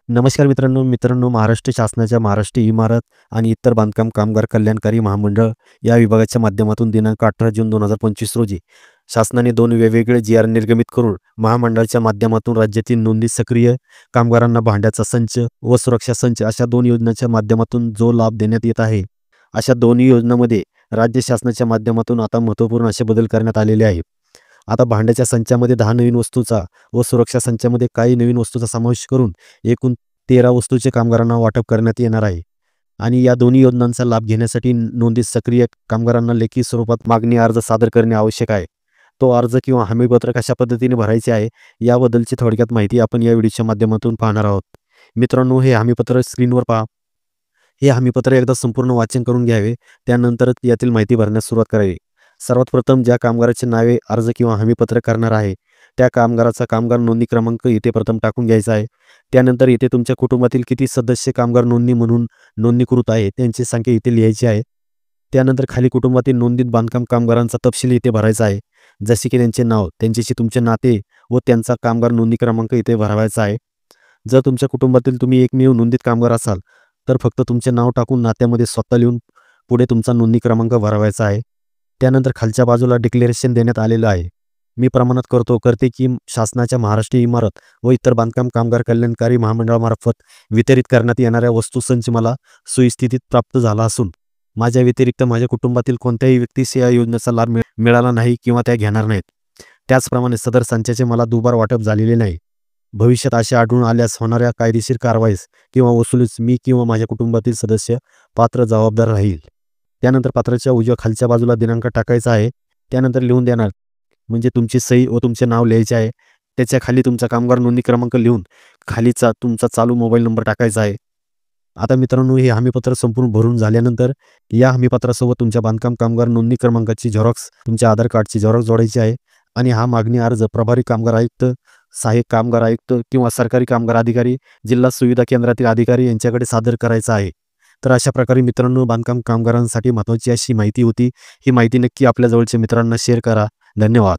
नमस्कार मित्रांनो, महाराष्ट्र शासनाच्या महाराष्ट्र इमारत आणि इतर बांधकाम कामगार कल्याणकारी महामंडळ या विभागाच्या माध्यमातून दिनांक 18 जून 2025 रोजी शासनाने 2 वेगवेगळे जी.आर. निर्गमित करून महामंडळाच्या माध्यमातून राज्यातील नोंदणीत सक्रिय कामगारांना भांड्याचा संच व सुरक्षा संच अशा 2 योजनांच्या माध्यमातून जो लाभ देण्यात येत आहे, अशा दोन्ही योजनांमध्ये राज्य शासनाच्या माध्यमातून आता महत्त्वपूर्ण असे बदल करण्यात आलेले आहेत. आता भांड्याच्या संचामध्ये 10 नवीन वस्तूचा व सुरक्षा संचामध्ये काही नवीन वस्तूचा समावेश करून एकूण 13 वस्तूचे कामगारांना वाटप करण्यात येणार आहे. आणि या दोन्ही योजनांचा लाभ घेण्यासाठी नोंदीत सक्रिय कामगारांना लेखी स्वरूपात मागणी अर्ज सादर करणे आवश्यक आहे. तो अर्ज किंवा हमीपत्र कशा पद्धतीने भरायचे आहे याबद्दलची थोडक्यात माहिती आपण या व्हिडिओच्या माध्यमातून पाहणार आहोत. मित्रांनो, हे हमीपत्र स्क्रीनवर पहा. हे हमीपत्र एकदा संपूर्ण वाचन करून घ्यावे, त्यानंतरच यातील माहिती भरण्यास सुरुवात करावी. सर्वात प्रथम ज्या कामगाराचे नावे अर्ज किंवा हमीपत्र करणार आहे त्या कामगाराचा कामगार नोंदणी क्रमांक इथे प्रथम टाकून घ्यायचा आहे. त्यानंतर इथे तुमच्या कुटुंबातील किती सदस्य कामगार नोंदणी म्हणून नोंदणीकृत आहे त्यांची संख्या इथे लिहायची आहे. त्यानंतर खाली कुटुंबातील नोंदणीत बांधकाम कामगारांचा तपशील इथे भरायचा आहे, जसे की त्यांचे नाव, त्यांच्याशी तुमचे नाते व त्यांचा कामगार नोंदणी क्रमांक इथे भरवायचा आहे. जर तुमच्या कुटुंबातील तुम्ही एकमेव नोंदीत कामगार असाल तर फक्त तुमचे नाव टाकून नात्यामध्ये स्वतः लिहून पुढे तुमचा नोंदणी क्रमांक भरवायचा आहे. त्यानंतर खालच्या बाजूला डिक्लेरेशन देण्यात आलेलं आहे. मी प्रमाणात करते की शासनाच्या महाराष्ट्र इमारत व इतर बांधकाम कामगार कल्याणकारी महामंडळामार्फत वितरित करण्यात येणाऱ्या वस्तूसंच मला सुस्थितीत प्राप्त झाला असून माझ्या व्यतिरिक्त माझ्या कुटुंबातील कोणत्याही व्यक्तीस या योजनेचा लाभ मिळाला नाही किंवा त्या घेणार नाहीत. त्याचप्रमाणे सदर संचाचे मला दुबार वाटप झालेले नाही. भविष्यात असे आढळून आल्यास होणाऱ्या कायदेशीर कारवाईस किंवा वसुलीस मी किंवा माझ्या कुटुंबातील सदस्य पात्र जबाबदार राहील. त्यानंतर पत्राच्या उजव्या खालच्या बाजूला दिनांक टाकायचा आहे. त्यानंतर लिहून देणार म्हणजे तुमची सही व तुमचे नाव लिहायचे आहे. त्याच्या खाली तुमचा कामगार नोंदणी क्रमांक लिहून खालीचा तुमचा चालू मोबाईल नंबर टाकायचा आहे. आता मित्रांनो, हे हमीपत्र संपूर्ण भरून झाल्यानंतर या हमीपत्रासोबत तुमच्या बांधकाम कामगार नोंदणी क्रमांकाची झेरॉक्स, तुमच्या आधार कार्डची झेरॉक्स जोडायची आहे आणि हा मागणी अर्ज प्रभारी कामगार आयुक्त, सहाय्यक कामगार आयुक्त किंवा सरकारी कामगार अधिकारी, जिल्हा सुविधा केंद्रातील अधिकारी यांच्याकडे सादर करायचा आहे. तर अशा प्रकारे मित्रांनो, बांधकाम कामगारांसाठी महत्त्वाची अशी माहिती होती. ही माहिती नक्की आपल्या जवळच्या मित्रांना शेअर करा. धन्यवाद.